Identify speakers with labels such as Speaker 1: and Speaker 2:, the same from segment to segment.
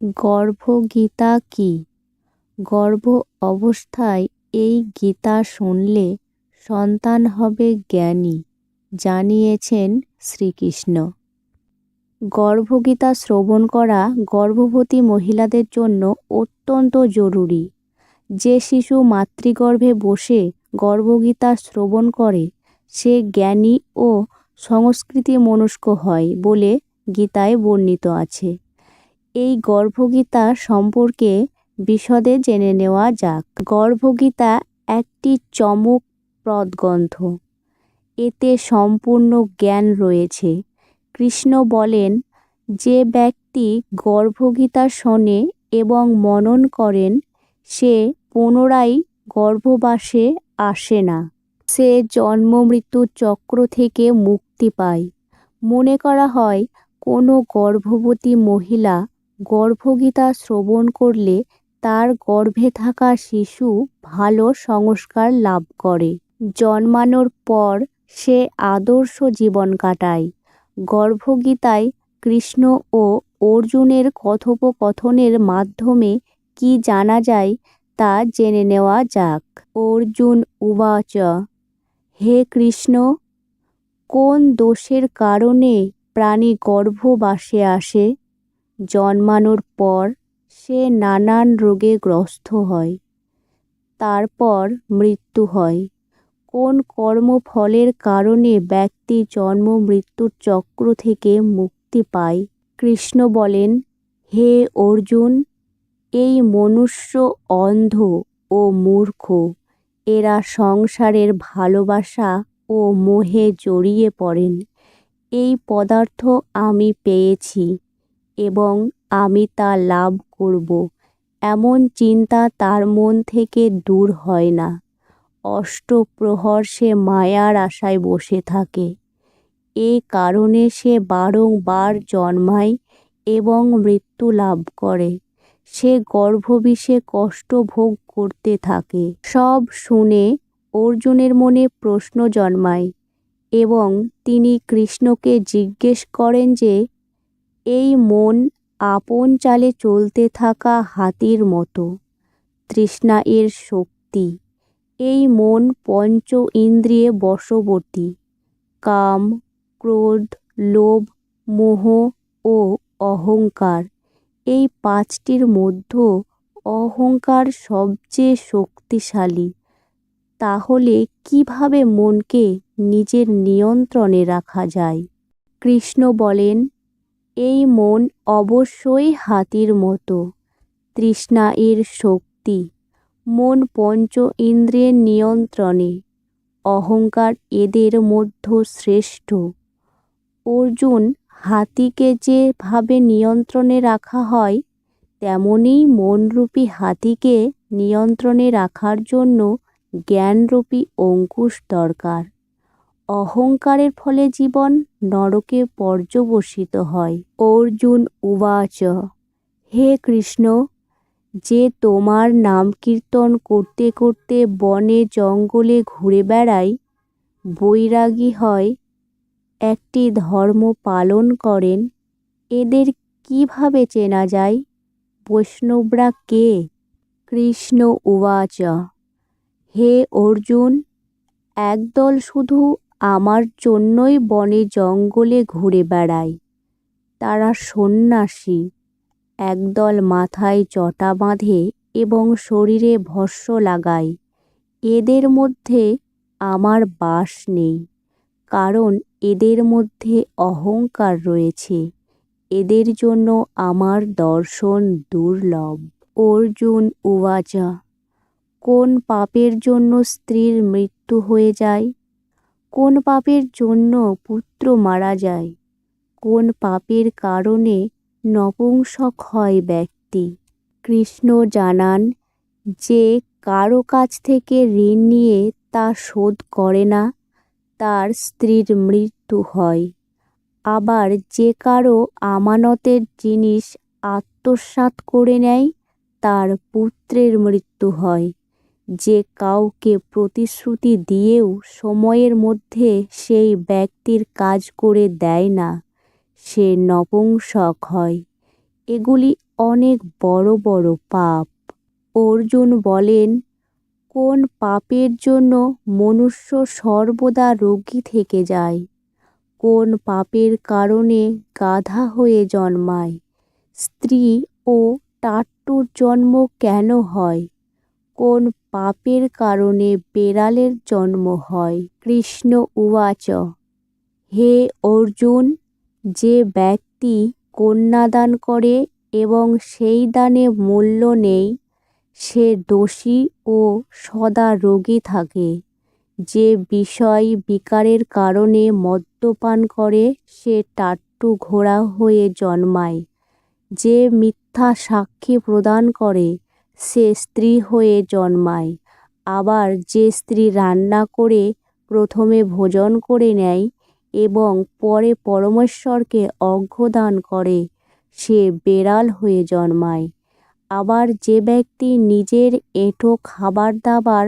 Speaker 1: গর্ভগীতা কি? গর্ভ অবস্থায় এই গীতা শুনলে সন্তান হবে জ্ঞানী, জানিয়েছেন শ্রীকৃষ্ণ। গর্ভগীতা শ্রবণ করা গর্ভবতী মহিলাদের জন্য অত্যন্ত জরুরি। যে শিশু মাতৃগর্ভে বসে গর্ভগীতা শ্রবণ করে সে জ্ঞানী ও সংস্কৃতি মনস্ক হয় বলে গীতায় বর্ণিত আছে। এই গর্ভগীতা সম্পর্কে বিশদে জেনে নেওয়া যাক। গর্ভগীতা একটি চমকপ্রদ গ্রন্থ। এতে সম্পূর্ণ জ্ঞান রয়েছে। কৃষ্ণ বলেন, যে ব্যক্তি গর্ভগীতা শোনে এবং মনন করেন সে পুনরায় গর্ভবাসে আসে না। সে জন্ম মৃত্যুর চক্র থেকে মুক্তি পায়। মনে করা হয় কোনো গর্ভবতী মহিলা গর্ভগীতা শ্রবণ করলে তার গর্ভে থাকা শিশু ভালো সংস্কার লাভ করে। জন্মানোর পর সে আদর্শ জীবন কাটায়। গর্ভগীতায় কৃষ্ণ ও অর্জুনের কথোপকথনের মাধ্যমে কি জানা যায় তা জেনে নেওয়া যাক। অর্জুন উবাচ, হে কৃষ্ণ, কোন দোষের কারণে প্রাণী গর্ভবাসে আসে? জন্মানোর পর সে নানান রোগে গ্রস্ত হয়, তারপর মৃত্যু হয়। কোন কর্মফলের কারণে ব্যক্তি জন্ম মৃত্যুর চক্র থেকে মুক্তি পায়? কৃষ্ণ বলেন, হে অর্জুন, এই মনুষ্য অন্ধ ও মূর্খ। এরা সংসারের ভালোবাসা ও মোহে জড়িয়ে পড়েন। এই পদার্থ আমি পেয়েছি এবং আমি তা লাভ করব, এমন চিন্তা তার মন থেকে দূর হয় না। অষ্টপ্রহর সে মায়ার আশায় বসে থাকে। এই কারণে সে বারংবার জন্মায় এবং মৃত্যু লাভ করে। সে গর্ভবিষে কষ্ট ভোগ করতে থাকে। সব শুনে অর্জুনের মনে প্রশ্ন জন্মায় এবং তিনি কৃষ্ণকে জিজ্ঞেস করেন যে, এই মন আপন চালে চলতে থাকা হাতির মতো। তৃষ্ণা এর শক্তি। এই মন পঞ্চ ইন্দ্রিয়ে বশবর্তী। কাম, ক্রোধ, লোভ, মোহ ও অহংকার, এই পাঁচটির মধ্যে অহংকার সবচেয়ে শক্তিশালী। তাহলে কিভাবে মনকে নিজের নিয়ন্ত্রণে রাখা যায়? কৃষ্ণ বলেন, এই মন অবশ্যই হাতির মতো। তৃষ্ণা এর শক্তি। মন পঞ্চ ইন্দ্রিয়ের নিয়ন্ত্রণে। অহংকার এদের মধ্যে শ্রেষ্ঠ। অর্জুন, হাতিকে যেভাবে নিয়ন্ত্রণে রাখা হয় তেমনই মনরূপী হাতিকে নিয়ন্ত্রণে রাখার জন্য জ্ঞানরূপী অঙ্কুশ দরকার। অহংকারের ফলে জীবন নরকে পর্যবসিত হয়। অর্জুন উবাচ, হে কৃষ্ণ, যে তোমার নাম কীর্তন করতে করতে বনে জঙ্গলে ঘুরে বেড়ায়, বৈরাগী হয়, একটি ধর্ম পালন করেন, এদের কিভাবে চেনা যায়? বৈষ্ণবরা কে? কৃষ্ণ উবাচ, হে অর্জুন, একদল শুধু আমার জন্যই বনে জঙ্গলে ঘুরে বেড়ায়। তারা সন্ন্যাসী। একদল মাথায় জটা বাঁধে এবং শরীরে ভস্ম লাগায়। এদের মধ্যে আমার বাস নেই, কারণ এদের মধ্যে অহংকার রয়েছে। এদের জন্য আমার দর্শন দুর্লভ। অর্জুন উবাচ, কোন পাপের জন্য স্ত্রীর মৃত্যু হয়ে যায়? কোন পাপের জন্য পুত্র মারা যায়? কোন পাপের কারণে নপুংসক হয় ব্যক্তি? কৃষ্ণ জানান, যে কারো কাছ থেকে ঋণ নিয়ে তা শোধ করে না তার স্ত্রীর মৃত্যু হয়। আবার যে কারো আমানতের জিনিস আত্মসাৎ করে নেয় তার পুত্রের মৃত্যু হয়। যে কাউকে প্রতিশ্রুতি দিয়েও সময়ের মধ্যে সেই ব্যক্তির কাজ করে দেয় না সে নপুংসক হয়। এগুলি অনেক বড় বড় পাপ। অর্জুন বলেন, কোন পাপের জন্য মনুষ্য সর্বদা রোগী থেকে যায়? কোন পাপের কারণে গাধা হয়ে জন্মায়? স্ত্রী ও টাট্টুর জন্ম কেন হয়? কোন পাপের কারণে বেড়ালের জন্ম হয়? কৃষ্ণ উবাচ, হে অর্জুন, যে ব্যক্তি কন্যাদান করে এবং সেই দানে মূল্য নেই, সে দোষী ও সদা রোগী থাকে। যে বিষয় বিকারের কারণে মদ্যপান করে সে টাট্টু ঘোড়া হয়ে জন্মায়। যে মিথ্যা সাক্ষী প্রদান করে সে স্ত্রী হয়ে জন্মায়। আবার যে স্ত্রী রান্না করে প্রথমে ভোজন করে নেয় এবং পরে পরমেশ্বরকে অর্ঘ্যদান করে সে বেড়াল হয়ে জন্মায়। আবার যে ব্যক্তি নিজের এঁটো খাবার দাবার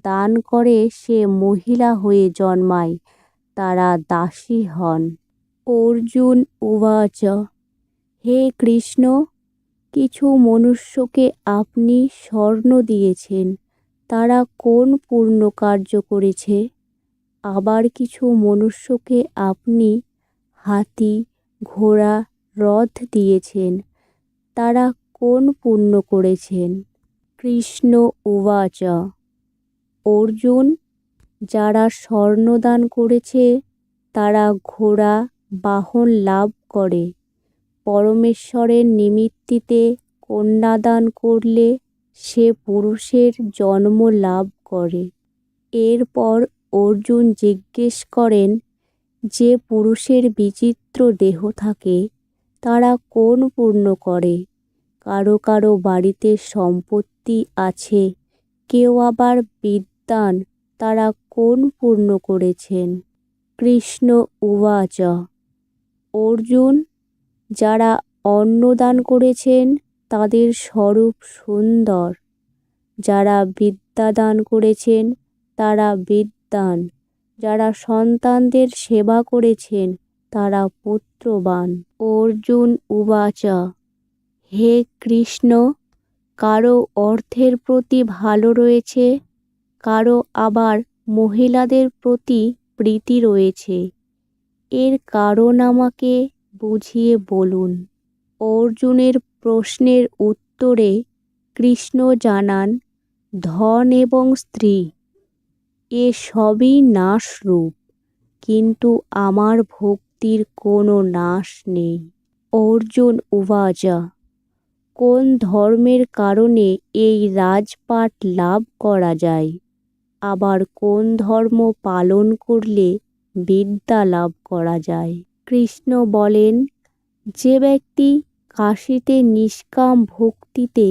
Speaker 1: দান করে সে মহিলা হয়ে জন্মায়, তারা দাসী হন। অর্জুন উবাচ, হে কৃষ্ণ, কিছু মনুষ্যকে আপনি স্বর্ণ দিয়েছেন, তারা কোন পূর্ণ কার্য করেছে? আবার কিছু মনুষ্যকে আপনি হাতি, ঘোড়া, রথ দিয়েছেন, তারা কোন পুণ্য করেছেন? কৃষ্ণ উবাচ, অর্জুন, যারা স্বর্ণদান করেছে তারা ঘোড়া বাহন লাভ করে। পরমেশ্বরের নিমিত্তিতে কন্যাদান করলে সে পুরুষের জন্ম লাভ করে। এরপর অর্জুন জিজ্ঞেস করেন, যে পুরুষের বিচিত্র দেহ থাকে তারা কোন পুণ্য করে? কারো কারো বাড়িতে সম্পত্তি আছে, কেউ আবার বিদ্বান, তারা কোন পুণ্য করেছেন? কৃষ্ণ উবাচ, অর্জুন, যারা অন্নদান করেছেন তাদের স্বরূপ সুন্দর। যারা বিদ্যাদান করেছেন তারা বিদ্বান। যারা সন্তানদের সেবা করেছেন তারা পুত্রবান। অর্জুন উবাচ, হে কৃষ্ণ, কারো অর্থের প্রতি ভালো রয়েছে, কারো আবার মহিলাদের প্রতি প্রীতি রয়েছে। এর কারণ আমাকে বুঝিয়ে বলুন। অর্জুনের প্রশ্নের উত্তরে কৃষ্ণ জানান, ধন এবং স্ত্রী এ সবই নাশরূপ, কিন্তু আমার ভক্তির কোনো নাশ নেই। অর্জুন উবাচ, কোন ধর্মের কারণে এই রাজপাট লাভ করা যায়? আবার কোন ধর্ম পালন করলে বিদ্যা লাভ করা যায়? কৃষ্ণ বলেন, যে ব্যক্তি কাশীতে নিষ্কাম ভক্তিতে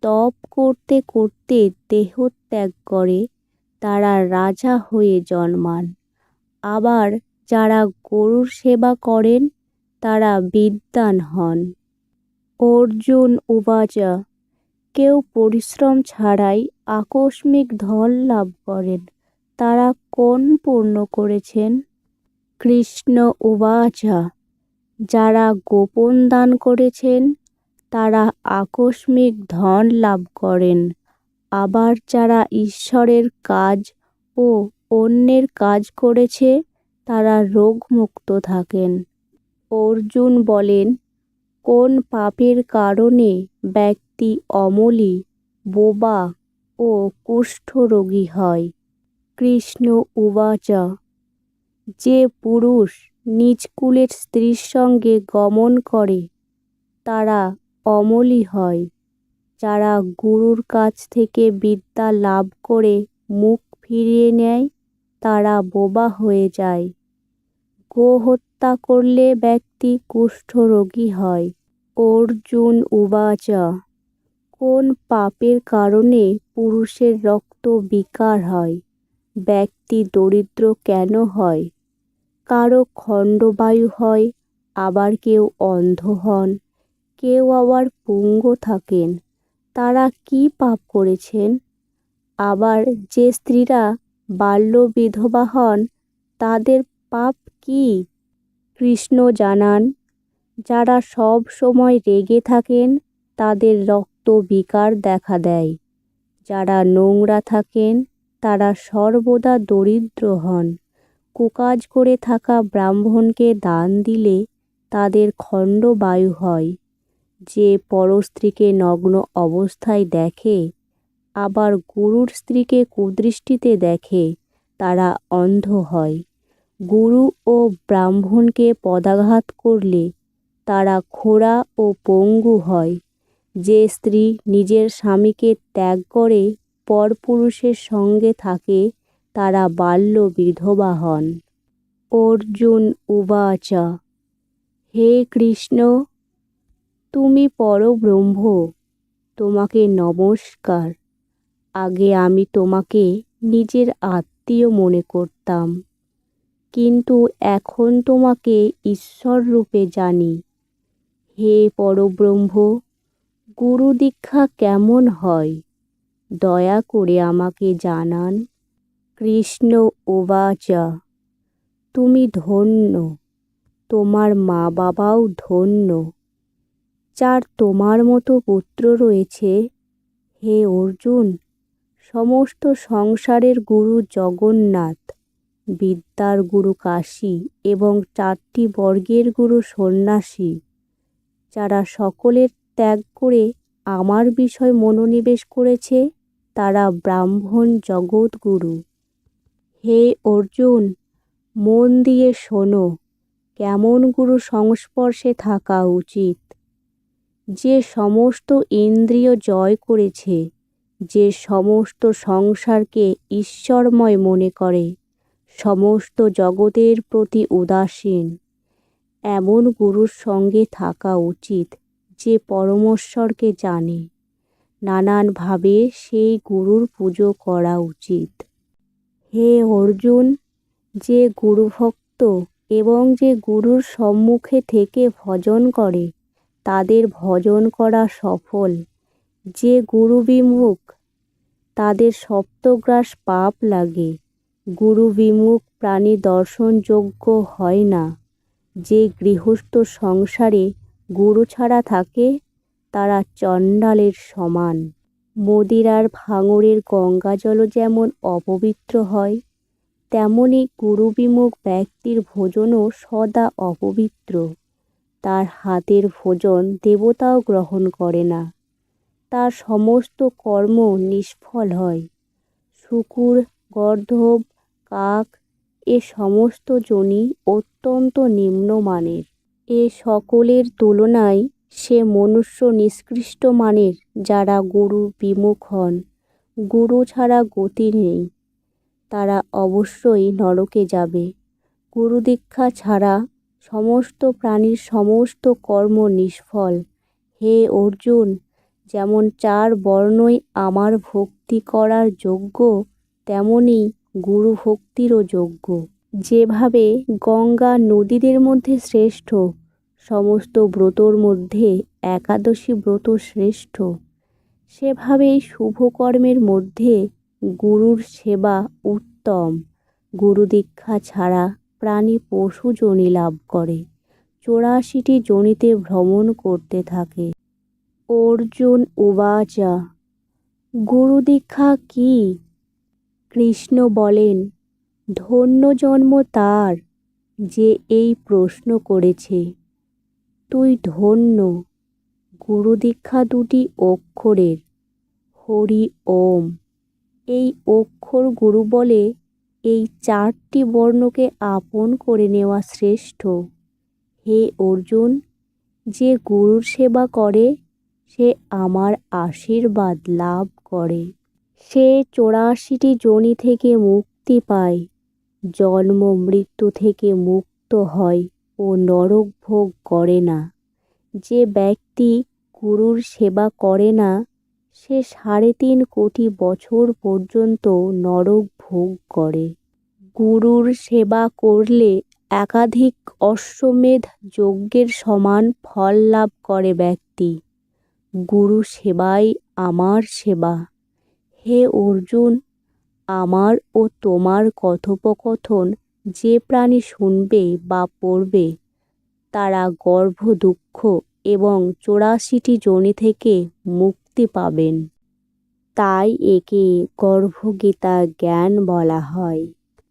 Speaker 1: তপ করতে করতে দেহত্যাগ করে তারা রাজা হয়ে জন্মান। আবার যারা গরুর সেবা করেন তারা বিদ্বান হন। অর্জুন উবাচ, কেউ পরিশ্রম ছাড়াই আকস্মিক ধন লাভ করেন, তারা কোন পুণ্য করেছেন? কৃষ্ণ উবাচ, যারা গোপন দান করেছেন তারা আকস্মিক ধন লাভ করেন। আবার যারা ঈশ্বরের কাজ ও অন্যের কাজ করেছে তারা রোগমুক্ত থাকেন। অর্জুন বলেন, কোন পাপের কারণে ব্যক্তি অমলি, বোবা ও কুষ্ঠরোগী হয়? কৃষ্ণ উবাচ, যে পুরুষ নিজ কুলের স্ত্রীর সঙ্গে গমন করে তারা অমলি হয়। যারা গুরুর কাছ থেকে বিদ্যা লাভ করে মুখ ফিরিয়ে নেয় তারা বোবা হয়ে যায়। গো হত্যা করলে ব্যক্তি কুষ্ঠরোগী হয়। অর্জুন উবাচ, কোন পাপের কারণে পুরুষের রক্ত বিকার হয়? ব্যক্তি দরিদ্র কেন হয়? কারো খণ্ডবায়ু হয়, আবার কেউ অন্ধ হন, কেউ আবার পুঙ্গ থাকেন, তারা কি পাপ করেছেন? আবার যে স্ত্রীরা বাল্য বিধবা হন তাদের পাপ কি? কৃষ্ণ জানান, যারা সব সময় রেগে থাকেন তাদের রক্ত বিকার দেখা দেয়। যারা নোংরা থাকেন তারা সর্বদা দরিদ্র হন। কুকাজ করে থাকা ব্রাহ্মণকে দান দিলে তাদের খণ্ডবায়ু হয়। যে পরস্ত্রীকে নগ্ন অবস্থায় দেখে আবার গুরুর স্ত্রীকে কুদৃষ্টিতে দেখে তারা অন্ধ হয়। গুরু ও ব্রাহ্মণকে পদাঘাত করলে তারা খোঁড়া ও পঙ্গু হয়। যে স্ত্রী নিজের স্বামীকে ত্যাগ করে পরপুরুষের সঙ্গে থাকে তারা বাল্য বিধবা হন। অর্জুন উবাচ হে কৃষ্ণ, তুমি পরব্রহ্ম, তোমাকে নমস্কার। আগে আমি তোমাকে নিজের আত্মীয় মনে করতাম, কিন্তু এখন তোমাকে ঈশ্বর রূপে জানি। হে পরব্রহ্ম, গুরু দীক্ষা কেমন হয় দয়া করে আমাকে জানান। কৃষ্ণ উবাচ তুমি ধন্য, তোমার মা বাবাও ধন্য, যার তোমার মতো পুত্র রয়েছে। হে অর্জুন, সমস্ত সংসারের গুরু জগন্নাথ, বিদ্যার গুরু কাশী এবং 4টি বর্গের গুরু সন্ন্যাসী, যারা সকলের ত্যাগ করে আমার বিষয় মনোনিবেশ করেছে তারা ব্রাহ্মণ জগৎগুরু। হে অর্জুন, মন দিয়ে শোনো কেমন গুরু সংস্পর্শে থাকা উচিত। যে সমস্ত ইন্দ্রিয় জয় করেছে, যে সমস্ত সংসারকে ঈশ্বরময় মনে করে, সমস্ত জগতের প্রতি উদাসীন, এমন গুরুর সঙ্গে থাকা উচিত যে পরমেশ্বরকে জানে। নানানভাবে সেই গুরুর পুজো করা উচিত। হে অর্জুন, যে গুরুভক্ত এবং যে গুরুর সম্মুখে থেকে ভজন করে তাদের ভজন করা সফল। যে গুরু বিমুখ তাদের সপ্তগ্রাস পাপ লাগে। গুরু বিমুখ প্রাণী দর্শনযোগ্য হয় না। যে গৃহস্থ সংসারে গুরু ছাড়া থাকে তারা চণ্ডালের সমান। মদিরার ভাঙড়ের গঙ্গাজলও যেমন অপবিত্র হয়, তেমনি গুরুবিমুখ ব্যক্তির ভোজনও সদা অপবিত্র। তার হাতের ভোজন দেবতাও গ্রহণ করে না। তার সমস্ত কর্ম নিষ্ফল হয়। শূকর, গর্দভ, কাক এ সমস্ত যোনি অত্যন্ত নিম্নমানের। এ সকলের তুলনায় সে মনুষ্য নিষ্কৃষ্ট মানের যারা গুরু বিমুখ হন। গুরু ছাড়া গতি নেই, তারা অবশ্যই নরকে যাবে। গুরু দীক্ষা ছাড়া সমস্ত প্রাণীর সমস্ত কর্ম নিষ্ফল। হে অর্জুন, যেমন 4 বর্ণই আমার ভক্তি করার যোগ্য, তেমনি গুরু ভক্তিরও যোগ্য। যেভাবে গঙ্গা নদীদের মধ্যে শ্রেষ্ঠ, সমস্ত ব্রতর মধ্যে একাদশী ব্রত শ্রেষ্ঠ, সেভাবেই শুভকর্মের মধ্যে গুরুর সেবা উত্তম। গুরু দীক্ষা ছাড়া প্রাণী পশু যোনি লাভ করে, 84টি যোনিতে ভ্রমণ করতে থাকে। অর্জুন উবাচ গুরু দীক্ষা কি? কৃষ্ণ বলেন, ধন্য জন্ম তার যে এই প্রশ্ন করেছে। তুই ধন্য। গুরু দীক্ষা 2টি অক্ষরের, হরি ওম। এই অক্ষর গুরু বলে এই 4টি বর্ণকে আপন করে নেওয়া শ্রেষ্ঠ। হে অর্জুন, যে গুরুর সেবা করে সে আমার আশীর্বাদ লাভ করে। সে 84টি যোনি থেকে মুক্তি পায়, জন্ম মৃত্যু থেকে মুক্ত হয় ও নরক ভোগ করে না। যে ব্যক্তি গুরুর সেবা করে না সে 3.5 কোটি বছর পর্যন্ত নরক ভোগ করে। গুরুর সেবা করলে একাধিক অশ্বমেধ যজ্ঞের সমান ফল লাভ করে ব্যক্তি। গুরু সেবাই আমার সেবা। হে অর্জুন, আমার ও তোমার কথোপকথন যে প্রাণী শুনবে বা পড়বে তারা গর্ভ দুঃখ এবং 84টি যোনি থেকে মুক্তি পাবেন। তাই একে গর্ভগীতা জ্ঞান বলা হয়।